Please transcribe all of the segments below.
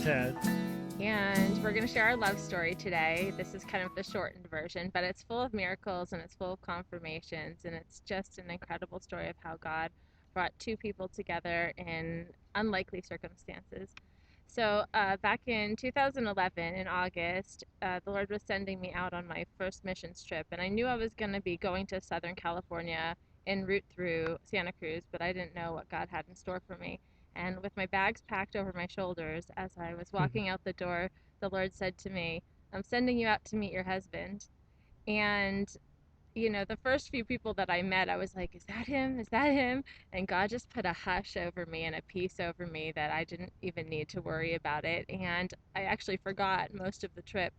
Ted. And we're going to share our love story today. This is kind of the shortened version, but it's full of miracles and it's full of confirmations. And it's just an incredible story of how God brought two people together in unlikely circumstances. So, back in 2011, in August, the Lord was sending me out on my first missions trip. And I knew I was going to be going to Southern California en route through Santa Cruz, but I didn't know what God had in store for me. And with my bags packed over my shoulders, as I was walking out the door, the Lord said to me, I'm sending you out to meet your husband. And, the first few people that I met, I was like, is that him? Is that him? And God just put a hush over me and a peace over me that I didn't even need to worry about it. And I actually forgot most of the trip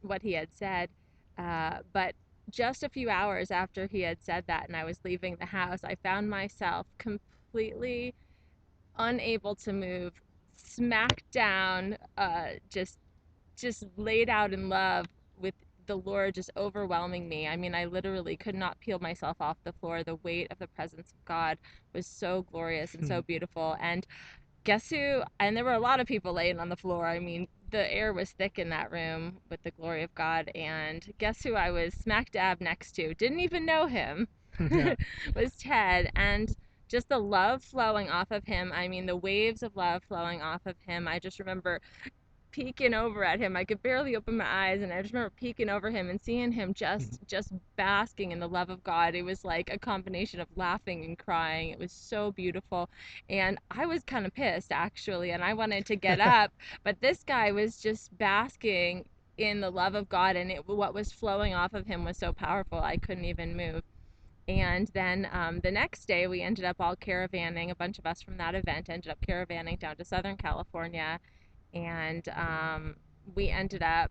what he had said. But just a few hours after he had said that and I was leaving the house, I found myself completely unable to move, smack down, just laid out in love with the Lord just overwhelming me. I mean, I literally could not peel myself off the floor. The weight of the presence of God was so glorious and so beautiful. And guess who? And there were a lot of people laying on the floor. I mean, the air was thick in that room with the glory of God. And guess who I was smack dab next to? Didn't even know him. Yeah. Was Ted. And just the love flowing off of him. I mean, the waves of love flowing off of him. I just remember peeking over at him. I could barely open my eyes, and I just remember peeking over him and seeing him just basking in the love of God. It was like a combination of laughing and crying. It was so beautiful, and I was kind of pissed actually, and I wanted to get up, but this guy was just basking in the love of God, and what was flowing off of him was so powerful. I couldn't even move. And then the next day, we ended up all caravanning. A bunch of us from that event ended up caravanning down to Southern California, and we ended up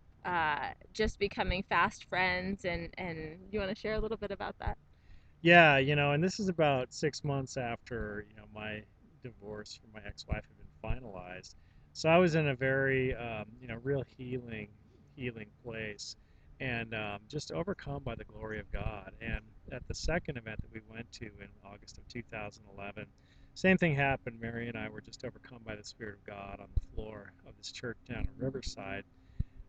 just becoming fast friends. And you want to share a little bit about that? Yeah, and this is about 6 months after, my divorce from my ex-wife had been finalized. So I was in a very, real healing place and just overcome by the glory of God. And at the second event that we went to in August of 2011, same thing happened. Mary and I were just overcome by the Spirit of God on the floor of this church down in Riverside.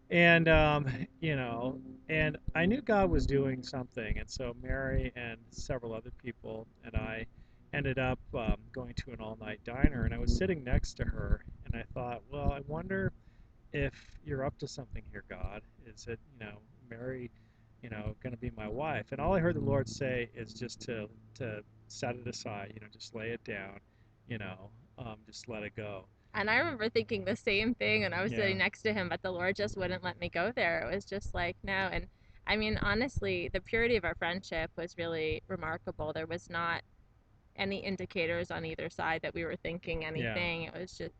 And and I knew God was doing something, and so Mary and several other people and I ended up going to an all-night diner, and I was sitting next to her, and I thought, well, I wonder if you're up to something here, God. Is it, Mary, going to be my wife? And all I heard the Lord say is just to set it aside, just lay it down, just let it go. And I remember thinking the same thing when I was Yeah, sitting next to him, but the Lord just wouldn't let me go there. It was just like, no. And I mean, honestly, the purity of our friendship was really remarkable. There was not any indicators on either side that we were thinking yeah, anything.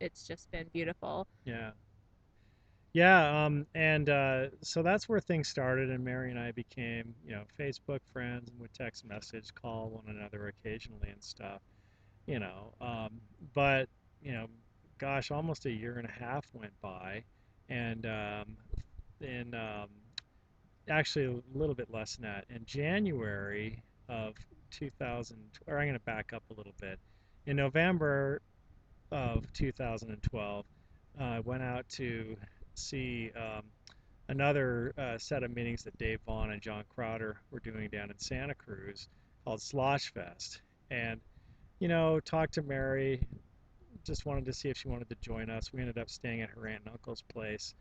It's just been beautiful. yeah. Yeah, and so that's where things started, and Mary and I became, Facebook friends and would text message, call one another occasionally and stuff, you know. But, you know, gosh, almost a year and a half went by, and in actually a little bit less than that. In January of 2000, or I'm going to back up a little bit. In November of 2012, I went out to see another set of meetings that Dave Vaughn and John Crowder were doing down in Santa Cruz called Slosh Fest. And, talked to Mary, just wanted to see if she wanted to join us. We ended up staying at her aunt and uncle's place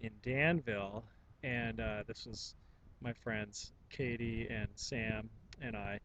in Danville. And this was my friends Katie and Sam and I.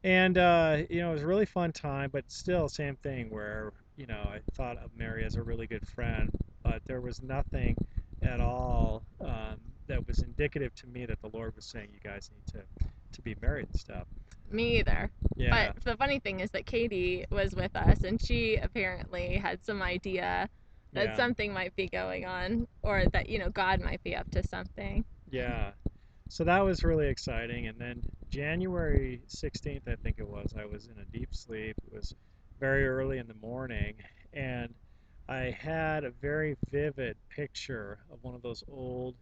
And it was a really fun time, but still, same thing where I thought of Mary as a really good friend, but there was nothing at all that was indicative to me that the Lord was saying you guys need to be married and stuff. Me either. Yeah, But the funny thing is that Katie was with us and she apparently had some idea that yeah, something might be going on or that, God might be up to something. yeah. So that was really exciting. And then January 16th, I think it was, I was in a deep sleep. It was very early in the morning, and I had a very vivid picture of one of those old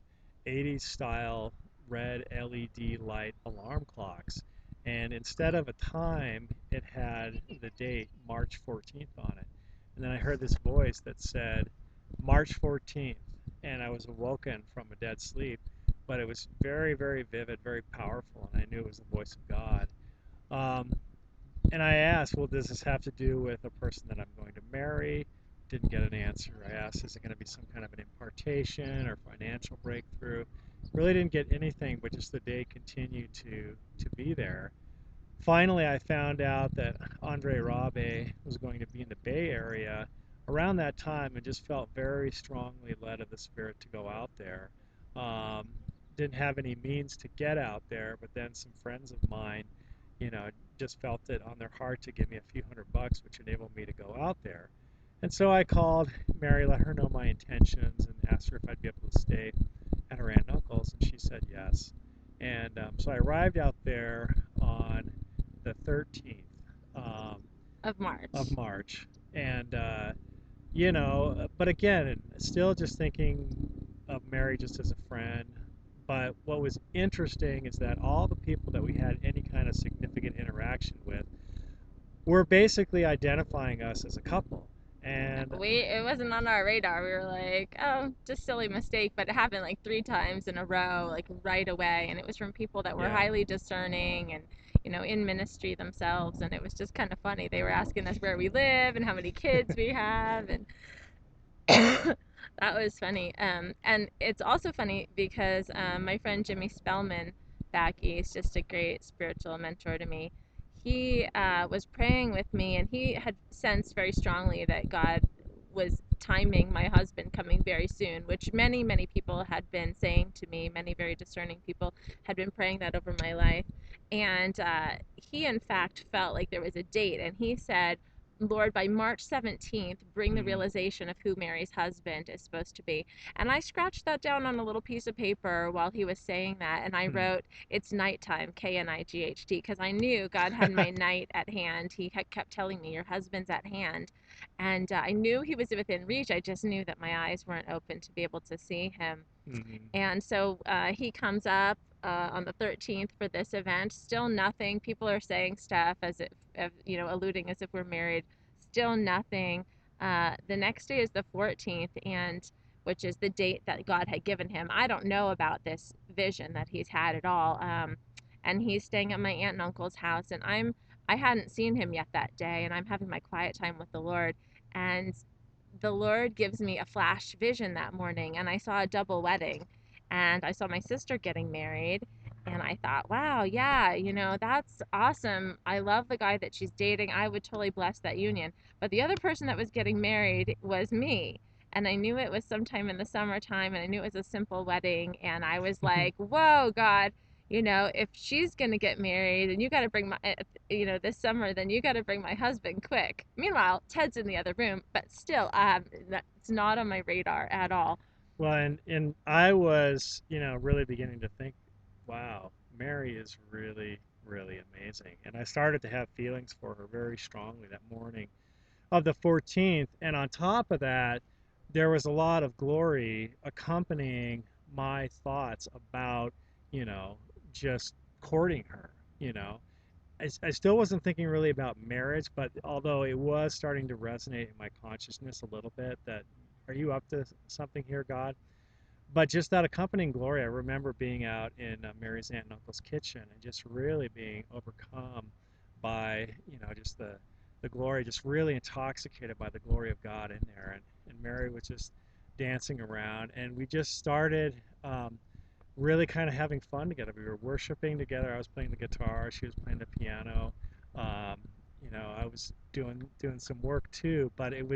80s style red LED light alarm clocks. And instead of a time, it had the date March 14th on it. And then I heard this voice that said, March 14th, and I was awoken from a dead sleep, but it was very, very vivid, very powerful, and I knew it was the voice of God. Um, and I asked, well, does this have to do with a person that I'm going to marry? Didn't get an answer. I asked, is it going to be some kind of an impartation or financial breakthrough? Really didn't get anything, but just the day continued to be there. Finally, I found out that Andre Rabe was going to be in the Bay Area around that time and just felt very strongly led of the Spirit to go out there. Um, didn't have any means to get out there, but then some friends of mine, you know, just felt it on their heart to give me a few $100, which enabled me to go out there. And so I called Mary, let her know my intentions, and asked her if I'd be able to stay at her aunt and uncle's, and she said yes. And so I arrived out there on the 13th um, Of of March. March. And, but again, still just thinking of Mary just as a friend. But what was interesting is that all the people that we had any kind of significant interaction with were basically identifying us as a couple. And It wasn't on our radar. We were like, oh, just silly mistake, but it happened like 3 times in a row, like right away, and it was from people that were yeah. highly discerning and in ministry themselves, and it was just kind of funny. They were asking us where we live and how many kids we have, and that was funny. And it's also funny because my friend Jimmy Spellman back east, just a great spiritual mentor to me, he was praying with me, and he had sensed very strongly that God was timing my husband coming very soon, which many, many people had been saying to me. Many very discerning people had been praying that over my life. And he, in fact, felt like there was a date, and he said, Lord, by March 17th, bring the Mm, realization of who Mary's husband is supposed to be. And I scratched that down on a little piece of paper while he was saying that. And I mm. wrote, it's nighttime, Knight, because I knew God had my night at hand. He had kept telling me, your husband's at hand. And I knew he was within reach. I just knew that my eyes weren't open to be able to see him. Mhm. And so he comes up on the 13th for this event. Still nothing. People are saying stuff as if, alluding as if we're married. Still nothing. The next day is the 14th, and which is the date that God had given him. I don't know about this vision that he's had at all. And he's staying at my aunt and uncle's house, and I hadn't seen him yet that day, and I'm having my quiet time with the Lord. And the Lord gives me a flash vision that morning, and I saw a double wedding, and I saw my sister getting married, and I thought, wow, yeah, that's awesome. I love the guy that she's dating. I would totally bless that union. But the other person that was getting married was me. And I knew it was sometime in the summertime, and I knew it was a simple wedding. And I was like, whoa, God, if she's going to get married and you got to bring this summer, then you got to bring my husband quick. Meanwhile, Ted's in the other room, but still, it's not on my radar at all. Well, and I was, really beginning to think, wow, Mary is really, really amazing. And I started to have feelings for her very strongly that morning of the 14th. And on top of that, there was a lot of glory accompanying my thoughts about, you know, just courting her, you know. I still wasn't thinking really about marriage, but although it was starting to resonate in my consciousness a little bit that, are you up to something here, God? But just that accompanying glory, I remember being out in Mary's aunt and uncle's kitchen and just really being overcome by, just the glory, just really intoxicated by the glory of God in there. And Mary was just dancing around, and we just started really kind of having fun together. We were worshiping together. I was playing the guitar, she was playing the piano. Um, I was doing some work too, but it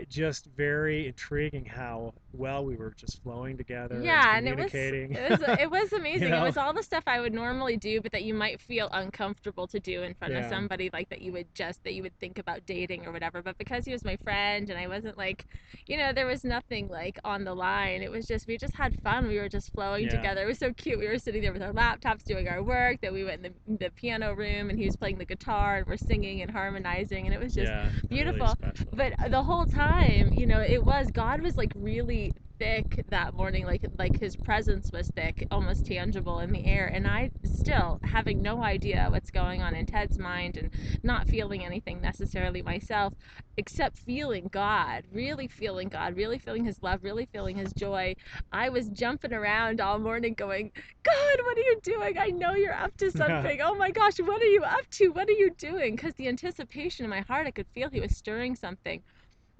just very intriguing how well we were just flowing together and Yeah, and it was communicating. it was it was you amazing. It know? was all the stuff I would normally do, but that you might feel uncomfortable to do in front of Yeah, somebody like that you would think about dating or whatever. But because he was my friend and I wasn't like, there was nothing like on the line. It was just we just had fun. We were just flowing yeah, together. It was so cute. We were sitting there with our laptops doing our work. Then we went in the piano room and he was playing the guitar and we're singing and harmonizing and it was just yeah, really beautiful. special. But the whole time, it was God was like really thick that morning, like his presence was thick, almost tangible in the air, and I still having no idea what's going on in Ted's mind and not feeling anything necessarily myself, except feeling God, really feeling his love, really feeling his joy. I was jumping around all morning going, God, what are you doing? I know you're up to something. Oh my gosh, what are you up to? What are you doing? Because the anticipation in my heart, I could feel he was stirring something.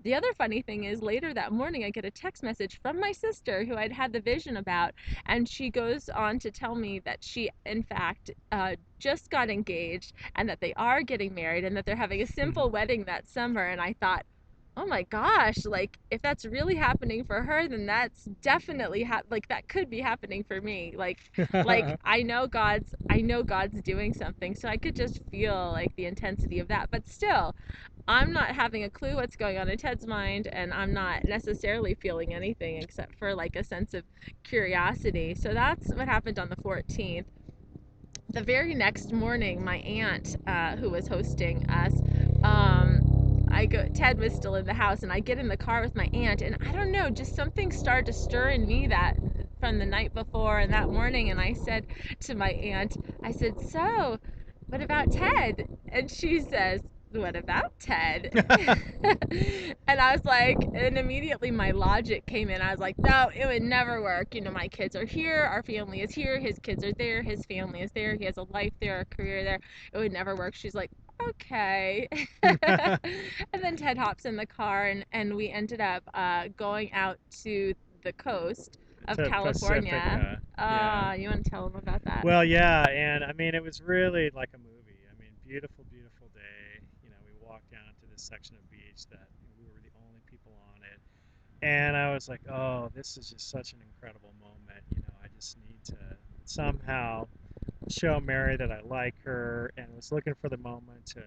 The other funny thing is, later that morning, I get a text message from my sister who I'd had the vision about, and she goes on to tell me that she, in fact, just got engaged and that they are getting married and that they're having a simple wedding that summer. And I thought, oh my gosh, like if that's really happening for her, then that's definitely like that could be happening for me. Like I know God's doing something, so I could just feel like the intensity of that. But still, I'm not having a clue what's going on in Ted's mind, and I'm not necessarily feeling anything except for like a sense of curiosity. So that's what happened on the 14th. The very next morning, my aunt, who was hosting us, I go. Ted was still in the house, and I get in the car with my aunt, and I don't know, just something started to stir in me that from the night before and that morning, and I said to my aunt, I said, "So, what about Ted?" And she says, "What about Ted?" And I was like, and immediately my logic came in. I was like, no, it would never work. You know, my kids are here, our family is here, his kids are there, his family is there, he has a life there, a career there. It would never work. She's like, okay. And then Ted hops in the car, and we ended up going out to the coast of To California. Pacifica, yeah. You want to tell them about that? Well, yeah, and I mean, it was really like a movie. I mean, beautiful, beautiful day. You know, we walked down to this section of beach that we were the only people on it, and I was like, oh, this is just such an incredible moment. You know, I just need to somehow show Mary that I like her, and was looking for the moment to,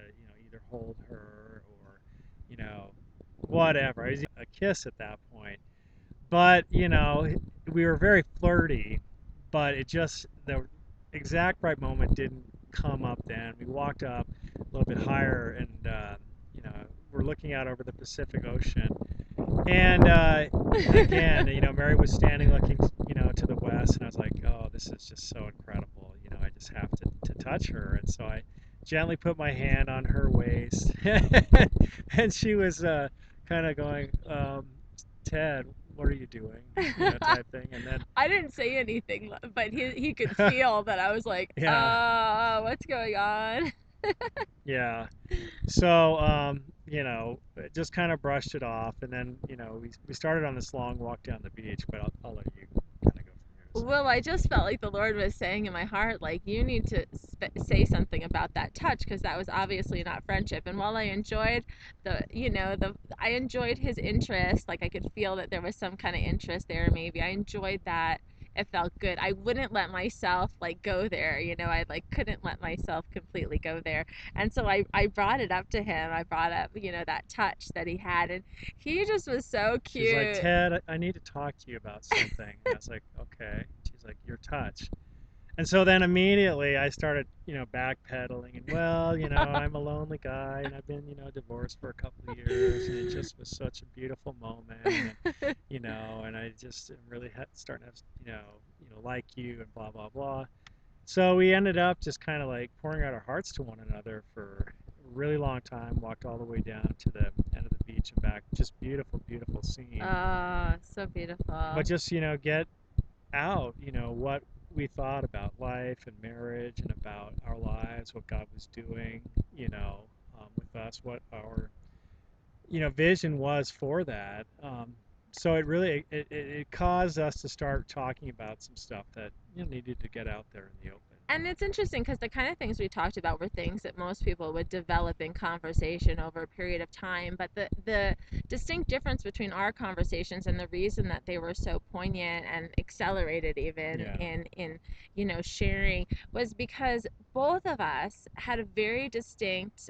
either hold her or, you know, whatever. I was a kiss at that point. But, we were very flirty, but the exact right moment didn't come up then. We walked up a little bit higher and, you know, we're looking out over the Pacific Ocean. And again, Mary was standing looking, to the west, and I was like, oh, this is just so incredible. I just have to touch her. And so I gently put my hand on her waist, and she was kind of going, Ted, what are you doing? Type thing. And then, I didn't say anything, but he could feel that I was like, yeah, what's going on? yeah. So, just kind of brushed it off, and then, we started on this long walk down the beach, but I'll let you kind of go from here in a second. Well, I just felt like the Lord was saying in my heart, like, you need to say something about that touch, because that was obviously not friendship. And while I enjoyed I enjoyed his interest, like I could feel that there was some kind of interest there, maybe. I enjoyed that. It felt good. I wouldn't let myself like go there, I like couldn't let myself completely go there. And so I brought it up to him. I brought up, that touch that he had, and he just was so She's like, cute. Ted, I need to talk to you about something. And I was like, okay. She's like, your touch. And so then immediately I started, backpedaling, and well, I'm a lonely guy, and I've been, divorced for a couple of years, and it just was such a beautiful moment, and I just am really starting to, like you, and blah blah blah. So we ended up just kind of like pouring out our hearts to one another for a really long time. Walked all the way down to the end of the beach and back. Just beautiful, beautiful scene. Oh, so But beautiful. just, get out, what we thought about life and marriage and about our lives, what God was doing, with us, what our, vision was for that. So it really it caused us to start talking about some stuff that needed to get out there in the open. And it's interesting because the kind of things we talked about were things that most people would develop in conversation over a period of time. But the distinct difference between our conversations and the reason that they were so poignant and accelerated even Yeah. in sharing was because both of us had a very distinct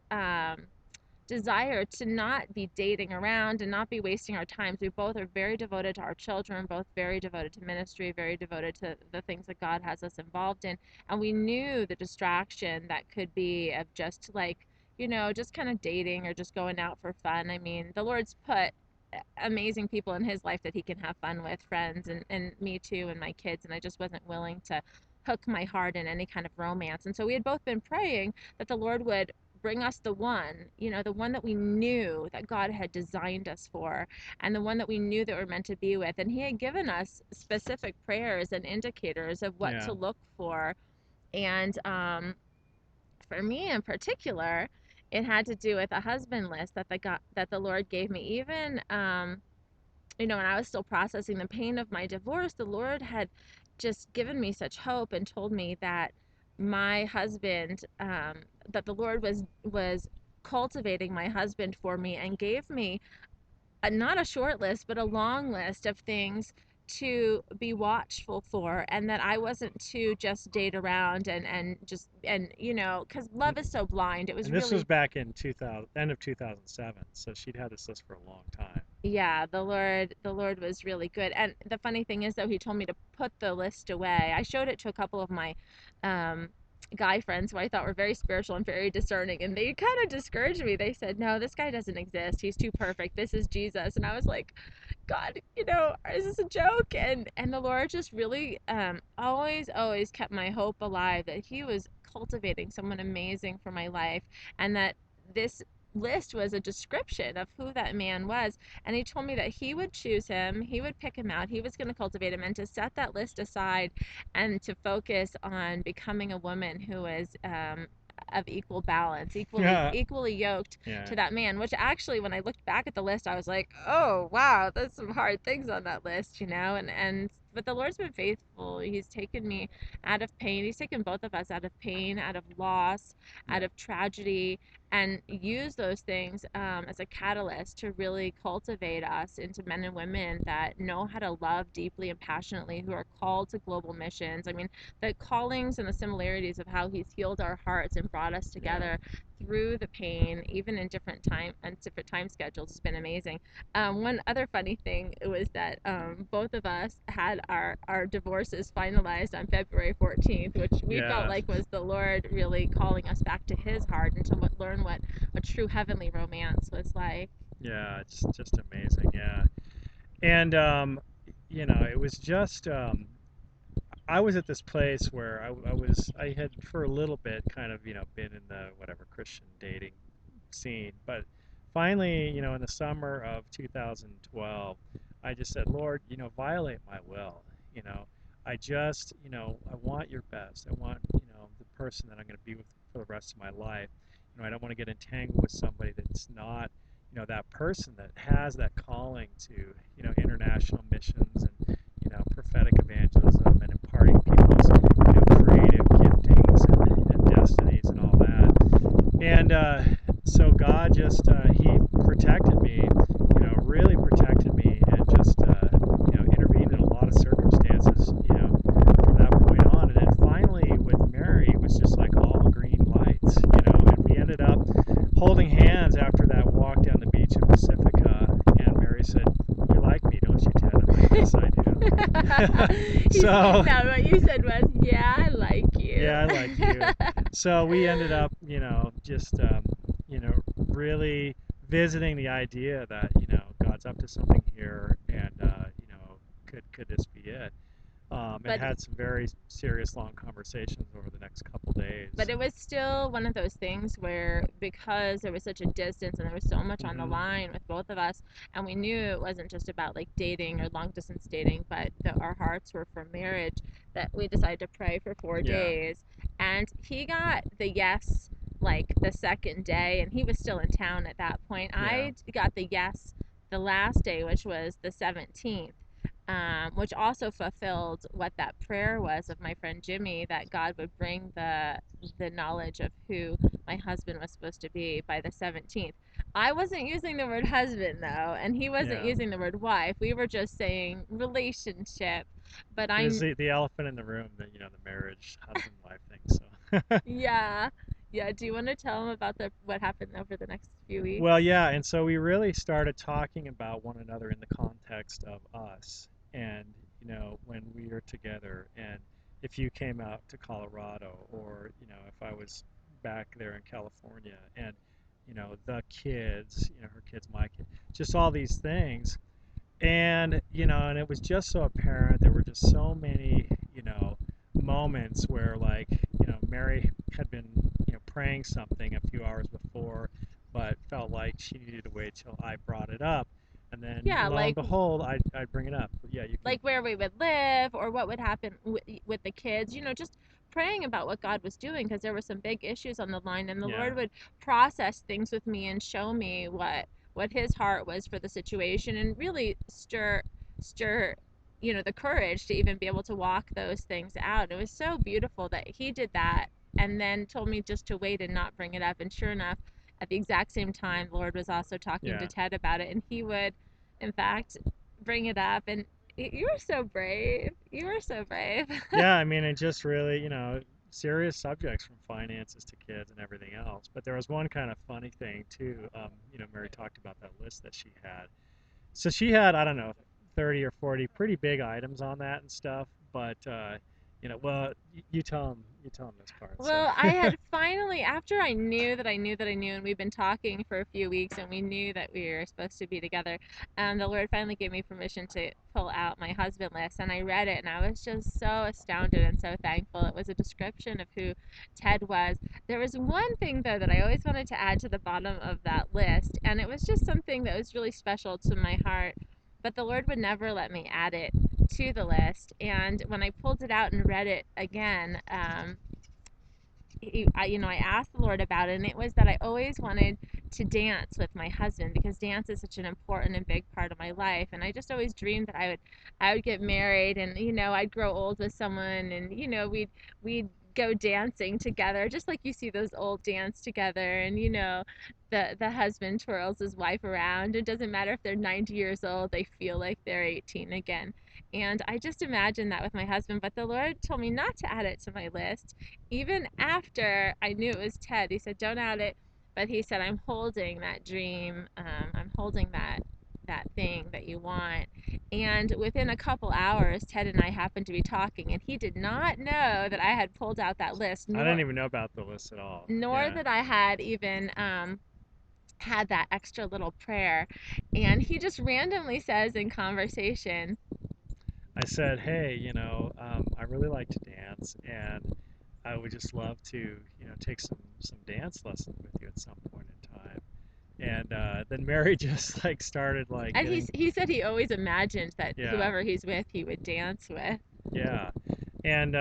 desire to not be dating around and not be wasting our times. We both are very devoted to our children, both very devoted to ministry, very devoted to the things that God has us involved in. And we knew the distraction that could be of just like, just kind of dating or just going out for fun. I mean, the Lord's put amazing people in his life that he can have fun with, friends, and me too, and my kids. And I just wasn't willing to hook my heart in any kind of romance. And so we had both been praying that the Lord would bring us the one, the one that we knew that God had designed us for, and the one that we knew that we're meant to be with. And He had given us specific prayers and indicators of what Yeah. to look for. And for me in particular, it had to do with a husband list that the Lord gave me. Even when I was still processing the pain of my divorce, the Lord had just given me such hope and told me that my husband, that the Lord was cultivating my husband for me, and gave me not a short list, but a long list of things to be watchful for, and that I wasn't to just date around and because And, love is so blind. It was and this was really, back in 2000, end of 2007. So she'd had this list for a long time. yeah, the Lord was really good. And the funny thing is, though, He told me to put the list away. I showed it to a couple of my um guy friends who I thought were very spiritual and very discerning, and they kind of discouraged me. They said, no, this guy doesn't exist, he's too perfect, this is Jesus. And I was like, God, is this a joke? And the Lord just really always kept my hope alive that He was cultivating someone amazing for my life, and that this list was a description of who that man was. And He told me that He would choose him, He would pick him out, He was going to cultivate him, and to set that list aside and to focus on becoming a woman who is of equal balance, equally Yeah. equally yoked Yeah. to that man. Which actually, when I looked back at the list, I was like, oh wow, there's some hard things on that list, and but the Lord's been faithful. He's taken me out of pain. He's taken both of us out of pain, out of loss, out Yeah. of tragedy, and use those things as a catalyst to really cultivate us into men and women that know how to love deeply and passionately, who are called to global missions. I mean, the callings and the similarities of how He's healed our hearts and brought us Yeah. together through the pain, even in different time schedules, has been amazing. One other funny thing was that both of us had our divorces finalized on February 14th, which we felt Yeah. like was the Lord really calling us back to His heart and to learn what a true heavenly romance was like. Yeah. It's just amazing. Yeah. And it was just I was at this place where I had for a little bit kind of been in the whatever Christian dating scene, but finally in the summer of 2012, I just said, Lord, violate my will. you know I just I want your best. I want the person that I'm going to be with for the rest of my life. I don't want to get entangled with somebody that's not that person that has that calling to international missions and prophetic evangelism and imparting people's creative giftings and destinies and all that. And so God just He protected me, really protected me, and just intervened in a lot of circumstances, from that point on. And then finally with Mary, it was just like all green lights, and we ended up holding hands after that walk down the beach in Pacifica. And Mary said, "You like me, don't you, Ted?" I'm like, "Yes, I do." So No, what you said was, yeah, I like you. yeah, I like you. So we ended up, just, really visiting the idea that, God's up to something here, and, could this be it? And but had some very serious, long conversations over the next couple days. but it was still one of those things where, because there was such a distance and there was so much on the Hmm. line with both of us, and we knew it wasn't just about like dating or long distance dating, but that our hearts were for marriage, that we decided to pray for four Yeah, days and He got the yes like the second day, and he was still in town at that point. yeah, I got the yes the last day, which was the 17th, which also fulfilled what that prayer was of my friend Jimmy, that God would bring the knowledge of who my husband was supposed to be by the 17th. I wasn't using the word husband though, and he wasn't yeah. using the word wife. We were just saying relationship. But It was I, the elephant in the room, the marriage, husband-wife thing, so. yeah, yeah. Do you want to tell him about the what happened over the next few Well, weeks? yeah, and so we really started talking about one another in the context of us, and when we are together, and if you came out to Colorado, or if I was back there in California, and the kids, her kids, my kids, just all these things. And and it was just so apparent there were just so many moments where, like, Mary had been, praying something a few hours before, but felt like she needed to wait till I brought it up, and then Yeah, lo and behold, I'd bring it up. But yeah, you can. like where we would live or what would happen with the kids, just praying about what God was doing because there were some big issues on the line, and the Yeah, Lord would process things with me and show me what his heart was for the situation, and really stir the courage to even be able to walk those things out. It was so beautiful that he did that and then told me just to wait and not bring it up, and sure enough, at the exact same time, the Lord was also talking to yeah, Ted about it, and he would in fact bring it up. And you were so brave. You were so brave. yeah. I mean, it just really, serious subjects from finances to kids and everything else. But there was one kind of funny thing too. Mary talked about that list that she had. So she had, I don't know, 30 or 40 pretty big items on that and stuff. But well, you tell them this part. So Well, I had finally, after I knew that I knew that I knew, and we've been talking for a few weeks, and we knew that we were supposed to be together, the Lord finally gave me permission to pull out my husband list, and I read it, and I was just so astounded and so thankful. It was a description of who Ted was. There was one thing, though, that I always wanted to add to the bottom of that list, and it was just something that was really special to my heart, but the Lord would never let me add it to the list. And when I pulled it out and read it again, I asked the Lord about it, and it was that I always wanted to dance with my husband because dance is such an important and big part of my life. And I just always dreamed that I would get married, and I'd grow old with someone, and we'd go dancing together, just like you see those old dance together, and the husband twirls his wife around. It doesn't matter if they're 90 years old; they feel like they're 18 again. And I just imagined that with my husband, but the Lord told me not to add it to my list even after I knew it was Ted. He said, "Don't add it," but he said, "I'm holding that dream. I'm holding that thing that you want." And within a couple hours, Ted and I happened to be talking, and he did not know that I had pulled out that list, I nor didn't even know about the list at all. nor Yeah, that I had even had that extra little prayer. And he just randomly says in conversation, I said, hey, I really like to dance, and I would just love to, take some dance lessons with you at some point in time. And then Mary just like started like and he getting, he said he always imagined that yeah, whoever he's with, he would dance with. yeah, and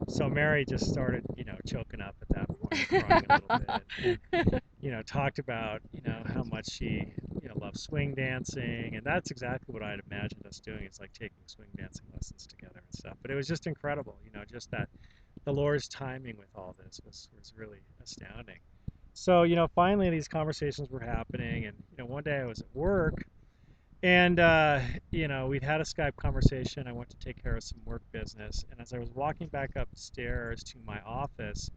so Mary just started, choking up at that point, crying a little bit, and talked about, how much she, loves swing dancing, and that's exactly what I had imagined us doing. It's like taking swing dancing lessons together and stuff. But it was just incredible, just that the Lord's timing with all this was really astounding. So, finally these conversations were happening, and one day I was at work, and we'd had a Skype conversation. I went to take care of some work business, and as I was walking back upstairs to my office,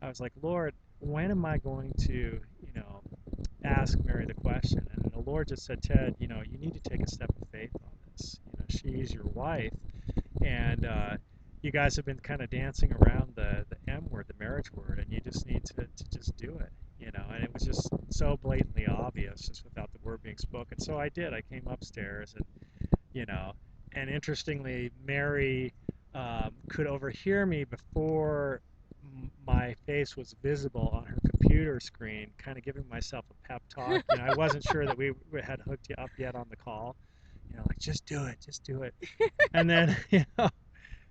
I was like, Lord, when am I going to, ask Mary the question? And the Lord just said, Ted, you need to take a step of faith on this. She's your wife, and you guys have been kind of dancing around the M word, the marriage word, and you just need to just do it. And it was just so blatantly obvious, just without the word being spoken. So I did. I came upstairs, and you know, and interestingly, Mary could overhear me before my face was visible on her computer screen, kind of giving myself a pep talk. I wasn't sure that we had hooked you up yet on the call. Like just do it. And then,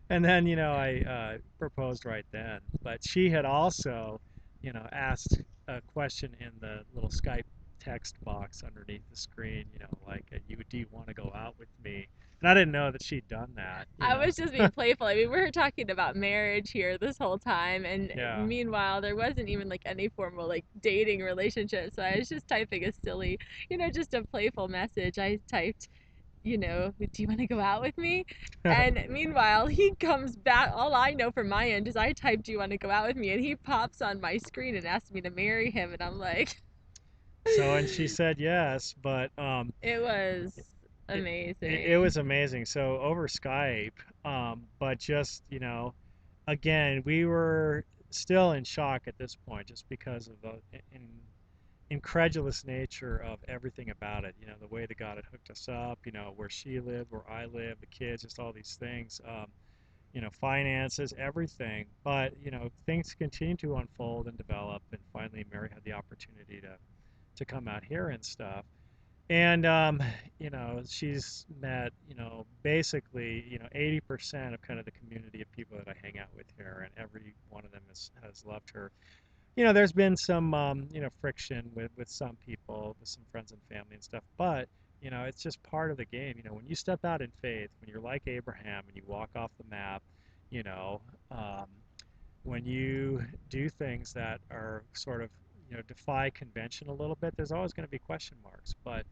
I proposed right then. But she had also, asked a question in the little Skype text box underneath the screen, like, do you want to go out with me? And I didn't know that she'd done that. I was just being playful. I mean, we were talking about marriage here this whole time, and Yeah. meanwhile, there wasn't even like any formal like dating relationship. So I was just typing a silly, just a playful message. I typed, do you want to go out with me? And meanwhile, he comes back. All I know from my end is I typed, do you want to go out with me? And he pops on my screen and asks me to marry him. And I'm like, So, and she said yes, but it was it amazing. was amazing. So over Skype, but just, again, we were still in shock at this point just because of the incredulous nature of everything about it. The way that God had hooked us up, where she lived, where I lived, the kids, just all these things. finances, everything. But, things continue to unfold and develop. And finally, Mary had the opportunity to come out here and stuff. And, she's met, basically, 80% of kind of the community of people that I hang out with here. And every one of them has loved her. There's been some, friction with some people, with some friends and family and stuff, but, it's just part of the game. When you step out in faith, when you're like Abraham and you walk off the map, you know, um, when you do things that are sort of, defy convention a little bit, there's always going to be question marks. But,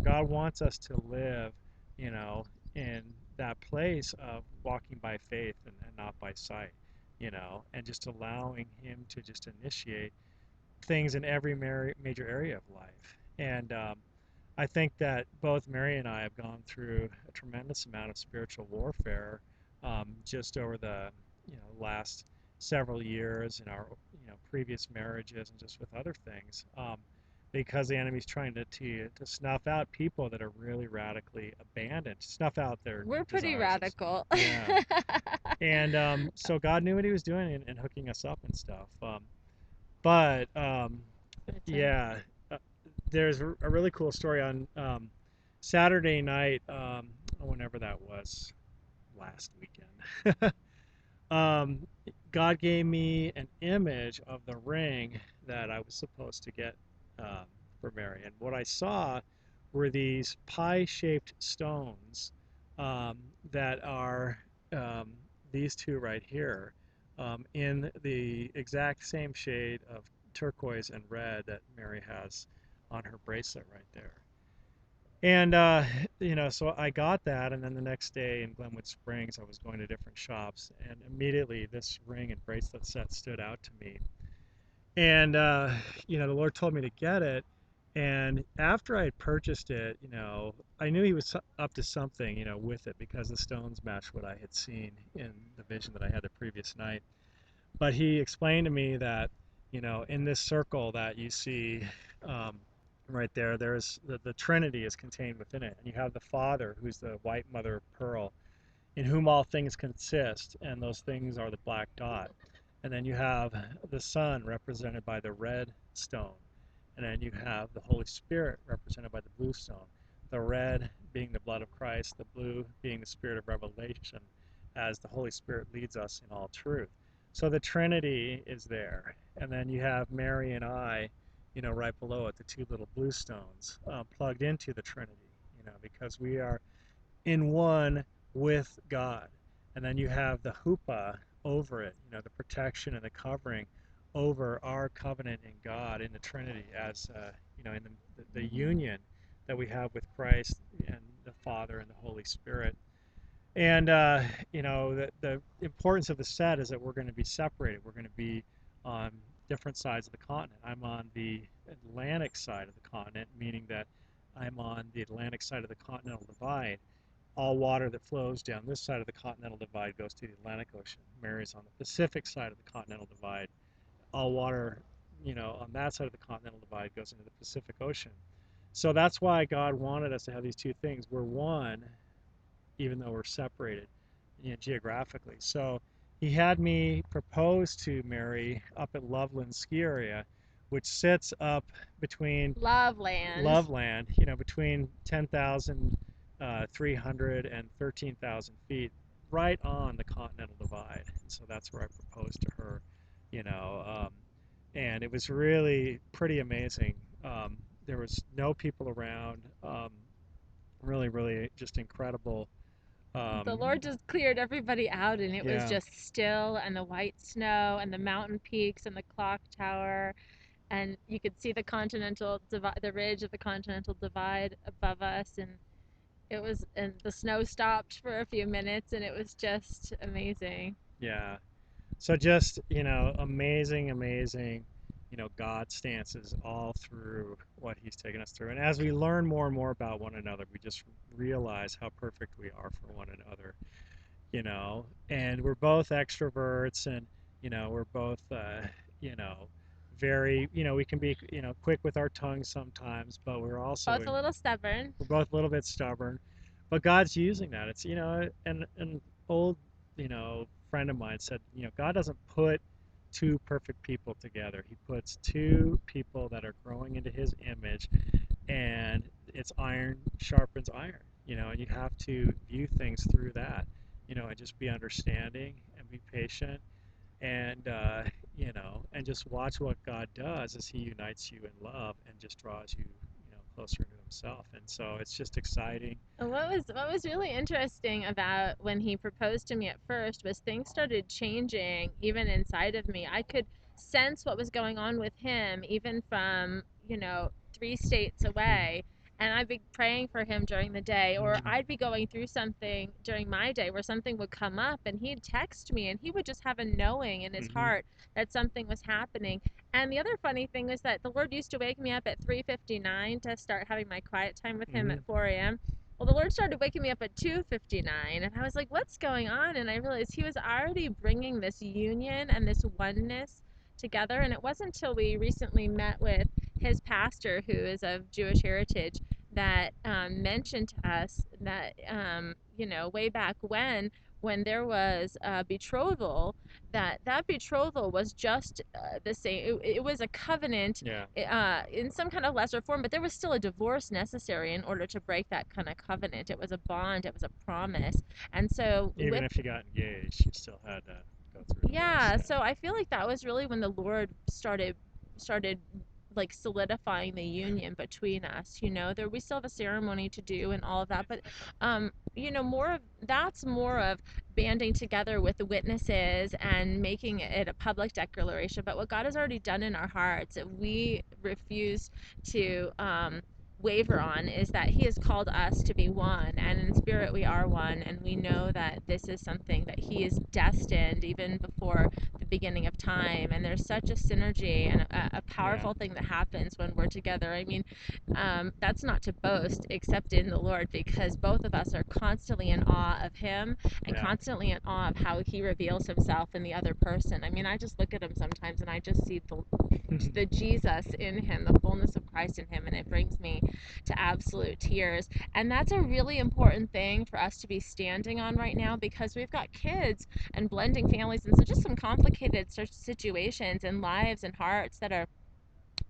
God wants us to live, you know, in that place of walking by faith and not by sight, and just allowing Him to just initiate things in every major area of life. And I think that both Mary and I have gone through a tremendous amount of spiritual warfare just over the last several years in our previous marriages and just with other things, because the enemy's trying to snuff out people that are really radically abandoned, snuff out their We're pretty desires. radical. Yeah, and so God knew what He was doing in hooking us up and stuff. But It's a yeah, uh, there's a really cool story on Saturday night, whenever that was, last weekend. um, God gave me an image of the ring that I was supposed to get um, for Mary, and what I saw were these pie-shaped stones um, that are um, these two right here, in the exact same shade of turquoise and red that Mary has on her bracelet right there. And so I got that, and then the next day in Glenwood Springs, I was going to different shops, and immediately this ring and bracelet set stood out to me. And the Lord told me to get it. And after I had purchased it, I knew He was up to something, with it, because the stones matched what I had seen in the vision that I had the previous night. But He explained to me that, in this circle that you see right there, there's the Trinity is contained within it. And you have the Father, who's the white mother of pearl, in whom all things consist, and those things are the black dot. And then you have the Son, represented by the red stone. And then you have the Holy Spirit, represented by the blue stone. The red being the blood of Christ, the blue being the Spirit of revelation, as the Holy Spirit leads us in all truth. So the Trinity is there. And then you have Mary and I, right below it, the two little blue stones, plugged into the Trinity, because we are in one with God. And then you have the huppah over it, the protection and the covering over our covenant in God, in the Trinity, as in the union that we have with Christ and the Father and the Holy Spirit. And the importance of the set is that we're going to be separated. We're going to be on different sides of the continent. I'm on the Atlantic side of the continent, meaning that I'm on the Atlantic side of the continental divide. All water that flows down this side of the continental divide goes to the Atlantic Ocean. Mary's on the Pacific side of the continental divide. All water, on that side of the continental divide goes into the Pacific Ocean. So that's why God wanted us to have these two things. We're one, even though we're separated, geographically. So He had me propose to Mary up at Loveland Ski Area, which sits up between Loveland. Loveland, between 10,300 and 13,000 feet, right on the Continental Divide. And so that's where I proposed to her, you know, um, and it was really pretty amazing. There was no people around. Really, really just incredible. The Um, Lord just cleared everybody out, and it was yeah, just still, and the white snow, and the mountain peaks, and the clock tower, and you could see the continental divide, the ridge of the continental divide above us, and and the snow stopped for a few minutes, and it was just amazing. yeah. So just, amazing, amazing, God stances all through what He's taken us through. And as we learn more and more about one another, we just realize how perfect we are for one another, and we're both extroverts, and, we're both, you know, very, we can be, quick with our tongues sometimes, but Both a little stubborn. we're both a little bit stubborn, but God's using that. It's, an old, friend of mine said, God doesn't put two perfect people together. He puts two people that are growing into his image, and it's iron sharpens iron, and you have to view things through that, and just be understanding and be patient, and and just watch what God does as He unites you in love and just draws you, closer to Himself. And so it's just exciting. What was really interesting about when he proposed to me at first was things started changing even inside of me. I could sense what was going on with him even from, 3 states away. And I'd be praying for him during the day, or I'd be going through something during my day where something would come up, and he'd text me, and he would just have a knowing in his Mm-hmm. heart that something was happening. And the other funny thing was that the Lord used to wake me up at 3:59 to start having my quiet time with him Mm-hmm. at 4 a.m. Well, the Lord started waking me up at 2:59, and I was like, "What's going on?" And I realized He was already bringing this union and this oneness together. And it wasn't until we recently met with his pastor, who is of Jewish heritage, that mentioned to us that way back when there was a betrothal, that betrothal was just the same. It was a covenant Yeah. in some kind of lesser form, but there was still a divorce necessary in order to break that kind of covenant. It was a bond, it was a promise. And so Even with if you got engaged, you still had to go through a divorce. yeah, Yeah. so I feel like that was really when the Lord started like solidifying the union between us. There we still have a ceremony to do and all of that, but more of that's more of banding together with the witnesses and making it a public declaration. But what God has already done in our hearts, that we refuse to waver on, is that He has called us to be one, and in spirit we are one, and we know that this is something that He is destined even before the beginning of time. And there's such a synergy and a Yeah. powerful thing that happens when we're together. I mean, that's not to boast except in the Lord, because both of us are constantly in awe of Him and Yeah. constantly in awe of how He reveals Himself in the other person. I mean, I just look at Him sometimes and I just see the Jesus in him, the fullness of Christ in him, and it brings me to absolute tears. And that's a really important thing for us to be standing on right now, because we've got kids and blending families, and so just some complicated situations and lives and hearts that are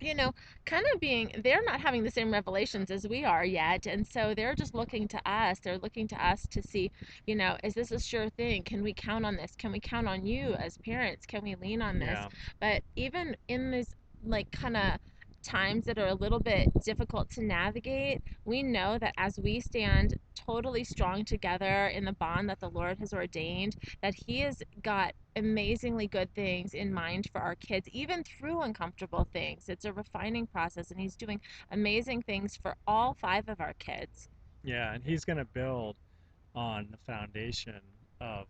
you know, kind of they're not having the same revelations as we are yet. And so they're just looking to us. They're looking to us to see, is this a sure thing? Can we count on this? Can we count on you as parents? Can we lean on this? Yeah. But even in this, like, kind of times that are a little bit difficult to navigate, we know that as we stand totally strong together in the bond that the Lord has ordained, that He has got amazingly good things in mind for our kids, even through uncomfortable things. It's a refining process, and He's doing amazing things for all five of our kids. Yeah. And He's going to build on the foundation of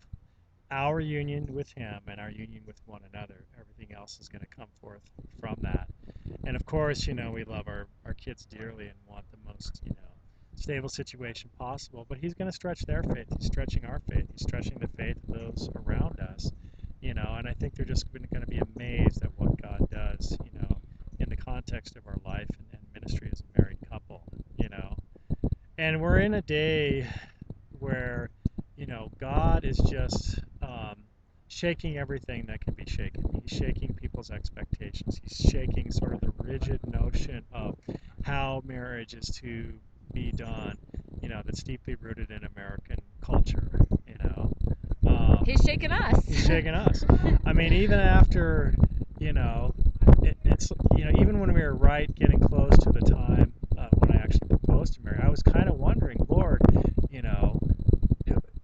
our union with Him and our union with one another. Everything else is going to come forth from that. And of course, we love our kids dearly and want the most, stable situation possible. But He's going to stretch their faith. He's stretching our faith. He's stretching the faith of those around us, and I think they're just going to be amazed at what God does, in the context of our life and ministry as a married couple, you know. And we're in a day where God is just shaking everything that can be shaken. He's shaking people's expectations. He's shaking sort of the rigid notion of how marriage is to be done. That's deeply rooted in American culture. You know, He's shaking us. He's shaking us. I mean, even after you know, it's even when we were right getting close to the time when I actually proposed to Mary, I was kind of wondering, Lord, you know,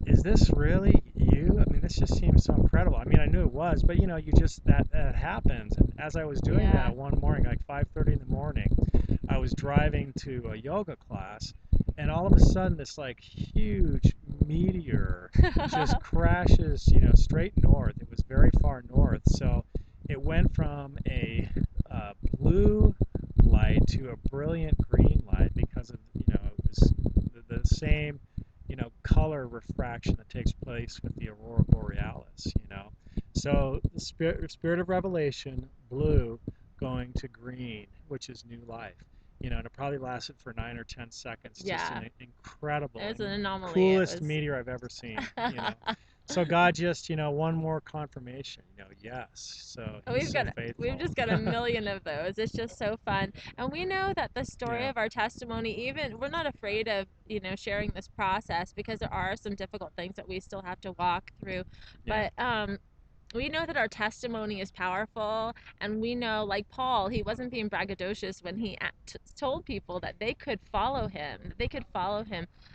is this really you? I mean, this just seems so incredible. I mean, I knew it was, but you just that happens. And as I was doing Yeah. that one morning, like 5:30 in the morning, I was driving to a yoga class, and all of a sudden, this like huge meteor just crashes, straight north. It was very far north, so it went from a blue light to a brilliant green light because of it was the same color refraction that takes place with the aurora borealis. So the spirit of revelation, blue going to green, which is new life. And it probably lasted for 9 or 10 seconds. Just Yeah. an incredible It was and an anomaly. It coolest was. meteor I've ever seen. So God just, one more confirmation, yes. So he's We've so got we've faithful. just got a million of those. It's just so fun. And we know that the story Yeah, of our testimony, even we're not afraid of, sharing this process because there are some difficult things that we still have to walk through. yeah, But we know that our testimony is powerful, and we know, like Paul, he wasn't being braggadocious when he told people that they could follow him,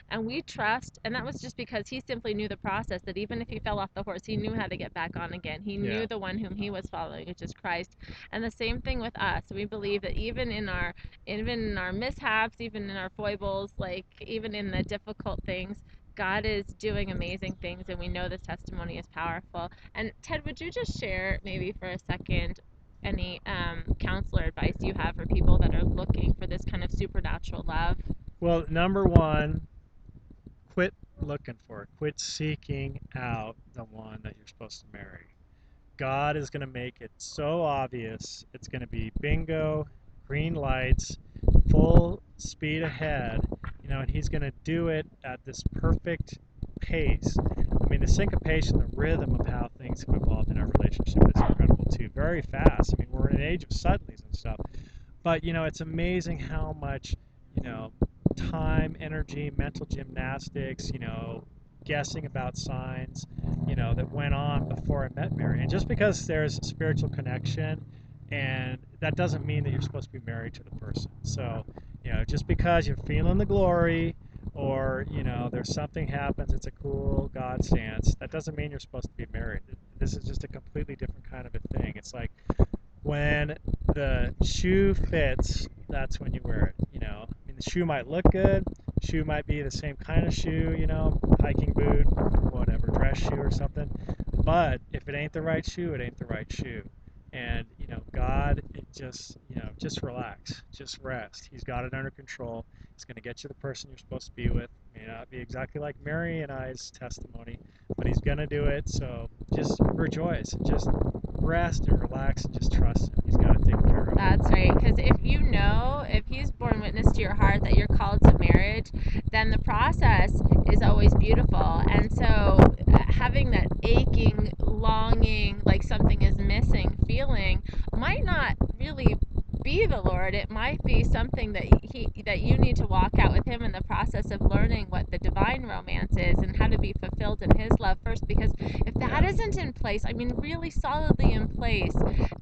and we trust. And that was just because he simply knew the process, that even if he fell off the horse, he knew how to get back on again. He yeah. knew the one whom he was following, which is Christ. And the same thing with us. We believe that even in our mishaps, even in our foibles, like even in the difficult things, God is doing amazing things, and we know this testimony is powerful. And Ted, would you just share maybe for a second any counselor advice you have for people that are looking for this kind of supernatural love? Well, number one, quit looking for it. Quit seeking out the one that you're supposed to marry. God is going to make it so obvious. It's going to be bingo, green lights, full speed ahead, and he's going to do it at this perfect pace. I mean, the syncopation, the rhythm of how things have evolved in our relationship is incredible too. Very fast. I mean, we're in an age of suddenlies and stuff. But, it's amazing how much, you know, time, energy, mental gymnastics, guessing about signs, that went on before I met Mary. And just because there's a spiritual connection, and that doesn't mean that you're supposed to be married to the person. So, just because you're feeling the glory, or, there's something happens, it's a cool God stance, that doesn't mean you're supposed to be married. This is just a completely different kind of a thing. It's like when the shoe fits, that's when you wear it. I mean, the shoe might look good. Shoe might be the same kind of shoe, hiking boot, whatever, dress shoe or something. But if it ain't the right shoe, it ain't the right shoe. And God, it just relax, just rest. He's got it under control. He's going to get you the person you're supposed to be with. May not be exactly like Mary and I's testimony, but he's going to do it. So just rejoice, just rest and relax and just trust him. He's got it taken care of. That's right. Because if he's borne witness to your heart that you're called to marriage, then the process is always beautiful. And so having that aching, longing, like something is missing feeling might not really be the Lord. It might be something that you need to walk out with him in the process of learning what the divine romance is and how to be fulfilled in his love first. Because if that Yeah, isn't in place, I mean really solidly in place,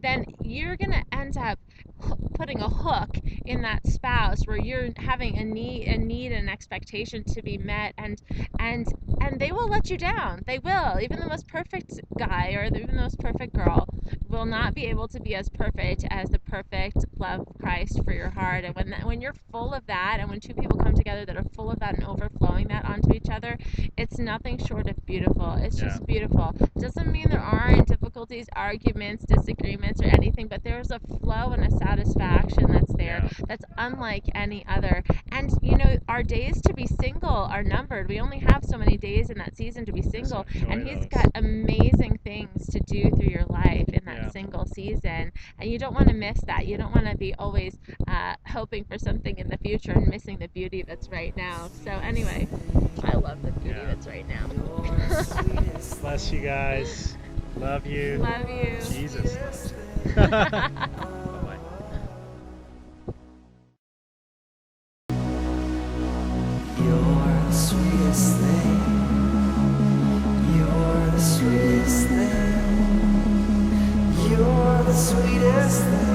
then you're going to end up putting a hook in that spouse where you're having a need and an expectation to be met, and they will let you down. They will. Even the most perfect guy or even the most perfect girl will not be able to be as perfect as the perfect love of Christ for your heart. And when you're full of that, and when two people come together that are full of that and overflowing that onto each other, it's nothing short of beautiful. It's yeah, just beautiful. It doesn't mean there aren't difficulties, arguments, disagreements, or anything, but there's a flow and a satisfaction that's there yeah. that's unlike any other. And our days to be single are numbered. We only have so many days in that season to be So single, enjoy and he's those. got amazing things to do through your life in that Yeah. single season. And you don't want to miss that. You don't want to be always hoping for something in the future and missing the beauty that's right now. So anyway, I love the beauty Yeah. that's right now. Bless you guys. Love you. Love you. Jesus loves you. Bye bye. You're the sweetest thing. You're the sweetest thing. You're the sweetest thing.